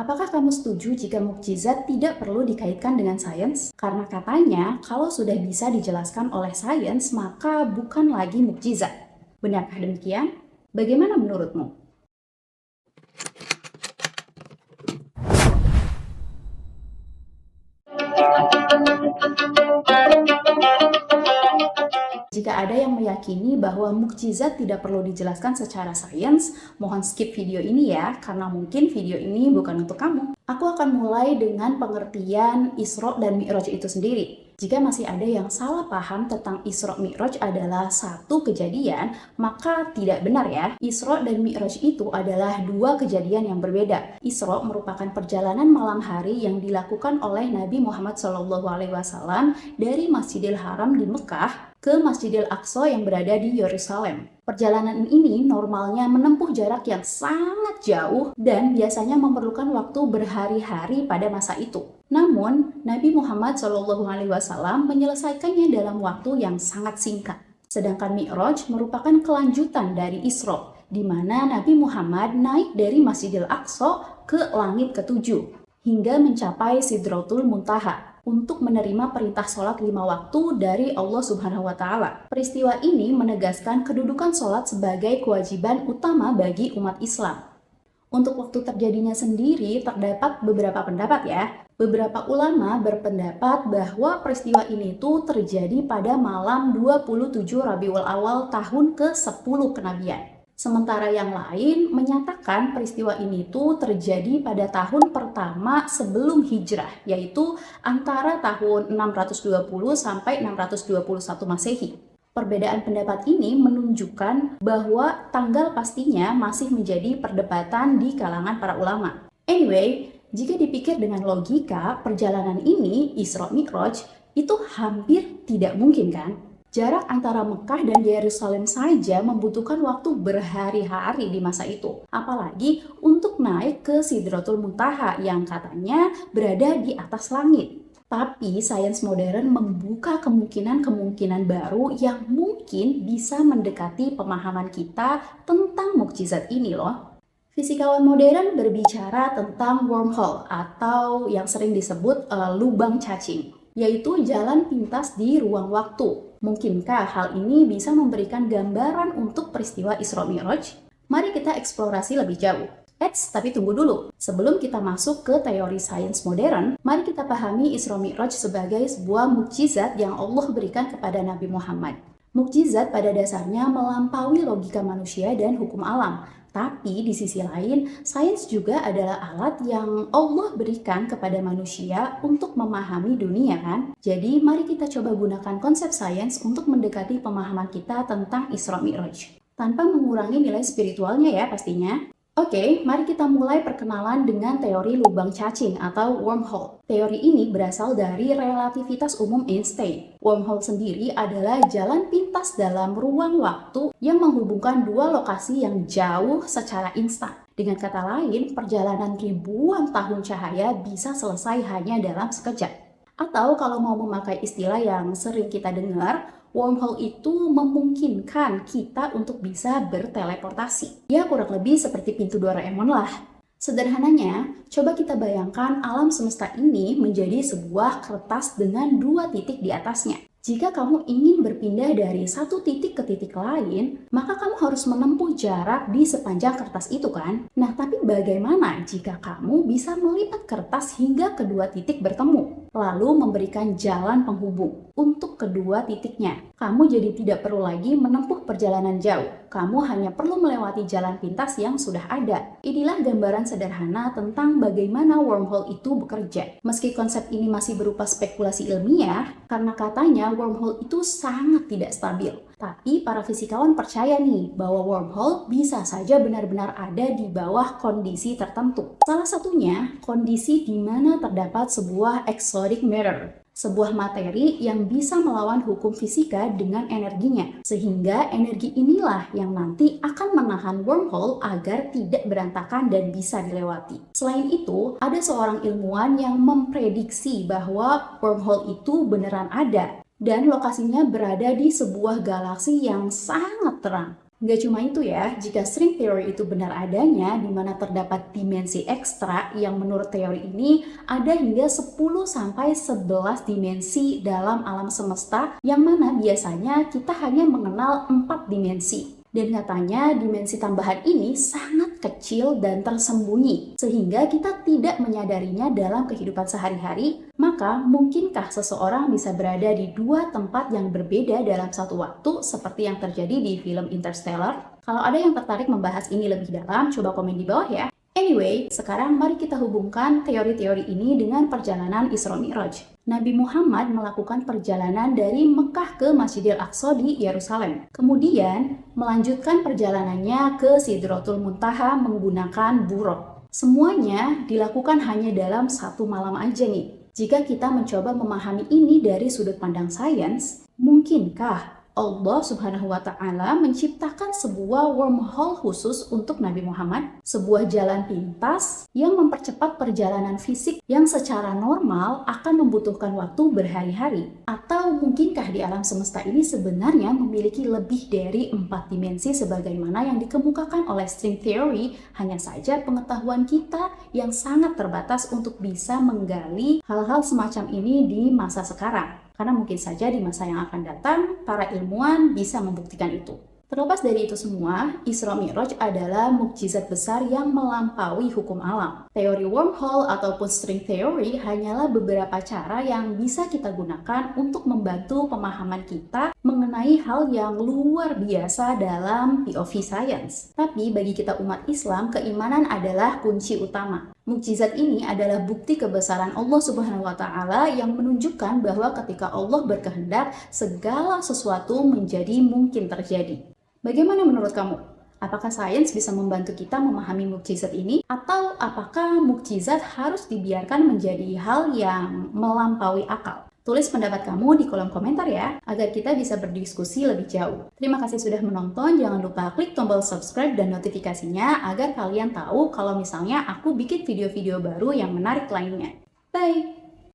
Apakah kamu setuju jika mukjizat tidak perlu dikaitkan dengan sains? Karena katanya, kalau sudah bisa dijelaskan oleh sains, maka bukan lagi mukjizat. Benarkah demikian? Bagaimana menurutmu? Jika ada yang meyakini bahwa mukjizat tidak perlu dijelaskan secara sains, mohon skip video ini ya, karena mungkin video ini bukan untuk kamu. Aku akan mulai dengan pengertian Isra dan Mi'raj itu sendiri. Jika masih ada yang salah paham tentang Isra Mi'raj adalah satu kejadian, maka tidak benar ya. Isra dan Mi'raj itu adalah dua kejadian yang berbeda. Isra merupakan perjalanan malam hari yang dilakukan oleh Nabi Muhammad SAW dari Masjidil Haram di Mekah ke Masjidil Aqsa yang berada di Yerusalem. Perjalanan ini normalnya menempuh jarak yang sangat jauh dan biasanya memerlukan waktu berhari-hari pada masa itu. Namun, Nabi Muhammad SAW menyelesaikannya dalam waktu yang sangat singkat. Sedangkan Mi'raj merupakan kelanjutan dari Isra, di mana Nabi Muhammad naik dari Masjidil Aqsa ke langit ketujuh hingga mencapai Sidratul Muntaha untuk menerima perintah sholat 5 waktu dari Allah Subhanahu wa Ta'ala. Peristiwa ini menegaskan kedudukan sholat sebagai kewajiban utama bagi umat Islam. Untuk waktu terjadinya sendiri terdapat beberapa pendapat ya. Beberapa ulama berpendapat bahwa peristiwa ini tuh terjadi pada malam 27 Rabiul Awal tahun ke-10 kenabian. Sementara yang lain menyatakan peristiwa ini tuh terjadi pada tahun pertama sebelum hijrah, yaitu antara tahun 620 sampai 621 Masehi. Perbedaan pendapat ini menunjukkan bahwa tanggal pastinya masih menjadi perdebatan di kalangan para ulama. Anyway, jika dipikir dengan logika, perjalanan ini, Isra Mi'raj, itu hampir tidak mungkin kan? Jarak antara Mekah dan Yerusalem saja membutuhkan waktu berhari-hari di masa itu. Apalagi untuk naik ke Sidratul Muntaha yang katanya berada di atas langit. Tapi sains modern membuka kemungkinan-kemungkinan baru yang mungkin bisa mendekati pemahaman kita tentang mukjizat ini loh. Fisikawan modern berbicara tentang wormhole atau yang sering disebut lubang cacing, yaitu jalan pintas di ruang waktu. Mungkinkah hal ini bisa memberikan gambaran untuk peristiwa Isra Mi'raj? Mari kita eksplorasi lebih jauh. Tapi tunggu dulu. Sebelum kita masuk ke teori sains modern, mari kita pahami Isra Mi'raj sebagai sebuah mukjizat yang Allah berikan kepada Nabi Muhammad. Mukjizat pada dasarnya melampaui logika manusia dan hukum alam. Tapi di sisi lain, sains juga adalah alat yang Allah berikan kepada manusia untuk memahami dunia kan? Jadi mari kita coba gunakan konsep sains untuk mendekati pemahaman kita tentang Isra Mi'raj. Tanpa mengurangi nilai spiritualnya ya pastinya. Oke, mari kita mulai perkenalan dengan teori lubang cacing atau wormhole. Teori ini berasal dari relativitas umum Einstein. Wormhole sendiri adalah jalan pintas dalam ruang waktu yang menghubungkan dua lokasi yang jauh secara instan. Dengan kata lain, perjalanan ribuan tahun cahaya bisa selesai hanya dalam sekejap. Atau kalau mau memakai istilah yang sering kita dengar, wormhole itu memungkinkan kita untuk bisa berteleportasi. Ya kurang lebih seperti pintu Doraemon lah. Sederhananya, coba kita bayangkan alam semesta ini menjadi sebuah kertas dengan dua titik di atasnya. Jika kamu ingin berpindah dari satu titik ke titik lain, maka kamu harus menempuh jarak di sepanjang kertas itu kan? Nah, tapi bagaimana jika kamu bisa melipat kertas hingga kedua titik bertemu, lalu memberikan jalan penghubung untuk kedua titiknya? Kamu jadi tidak perlu lagi menempuh perjalanan jauh. Kamu hanya perlu melewati jalan pintas yang sudah ada. Inilah gambaran sederhana tentang bagaimana wormhole itu bekerja. Meski konsep ini masih berupa spekulasi ilmiah, karena katanya wormhole itu sangat tidak stabil. Tapi para fisikawan percaya nih bahwa wormhole bisa saja benar-benar ada di bawah kondisi tertentu. Salah satunya kondisi di mana terdapat sebuah exotic mirror. Sebuah materi yang bisa melawan hukum fisika dengan energinya. Sehingga energi inilah yang nanti akan menahan wormhole agar tidak berantakan dan bisa dilewati. Selain itu, ada seorang ilmuwan yang memprediksi bahwa wormhole itu beneran ada. Dan lokasinya berada di sebuah galaksi yang sangat terang. Nggak cuma itu ya, jika string theory itu benar adanya, di mana terdapat dimensi ekstra yang menurut teori ini ada hingga 10-11 dimensi dalam alam semesta, yang mana biasanya kita hanya mengenal 4 dimensi. Dan katanya dimensi tambahan ini sangat kecil dan tersembunyi, sehingga kita tidak menyadarinya dalam kehidupan sehari-hari. Maka mungkinkah seseorang bisa berada di dua tempat yang berbeda dalam satu waktu, seperti yang terjadi di film Interstellar? Kalau ada yang tertarik membahas ini lebih dalam, coba komen di bawah ya. Anyway, sekarang mari kita hubungkan teori-teori ini dengan perjalanan Isra Mi'raj. Nabi Muhammad melakukan perjalanan dari Mekah ke Masjidil Aqsa di Yerusalem. Kemudian, melanjutkan perjalanannya ke Sidratul Muntaha menggunakan buraq. Semuanya dilakukan hanya dalam satu malam aja nih. Jika kita mencoba memahami ini dari sudut pandang sains, mungkinkah Allah Subhanahu wa Ta'ala menciptakan sebuah wormhole khusus untuk Nabi Muhammad, sebuah jalan pintas yang mempercepat perjalanan fisik yang secara normal akan membutuhkan waktu berhari-hari? Atau mungkinkah di alam semesta ini sebenarnya memiliki lebih dari 4 dimensi sebagaimana yang dikemukakan oleh string theory, hanya saja pengetahuan kita yang sangat terbatas untuk bisa menggali hal-hal semacam ini di masa sekarang? Karena mungkin saja di masa yang akan datang, para ilmuwan bisa membuktikan itu. Terlepas dari itu semua, Isra Mi'raj adalah mukjizat besar yang melampaui hukum alam. Teori wormhole ataupun string theory hanyalah beberapa cara yang bisa kita gunakan untuk membantu pemahaman kita mengenai hal yang luar biasa dalam POV science. Tapi bagi kita umat Islam, keimanan adalah kunci utama. Mukjizat ini adalah bukti kebesaran Allah Subhanahu wa Ta'ala yang menunjukkan bahwa ketika Allah berkehendak, segala sesuatu menjadi mungkin terjadi. Bagaimana menurut kamu? Apakah sains bisa membantu kita memahami mukjizat ini? Atau apakah mukjizat harus dibiarkan menjadi hal yang melampaui akal? Tulis pendapat kamu di kolom komentar ya, agar kita bisa berdiskusi lebih jauh. Terima kasih sudah menonton, jangan lupa klik tombol subscribe dan notifikasinya agar kalian tahu kalau misalnya aku bikin video-video baru yang menarik lainnya. Bye!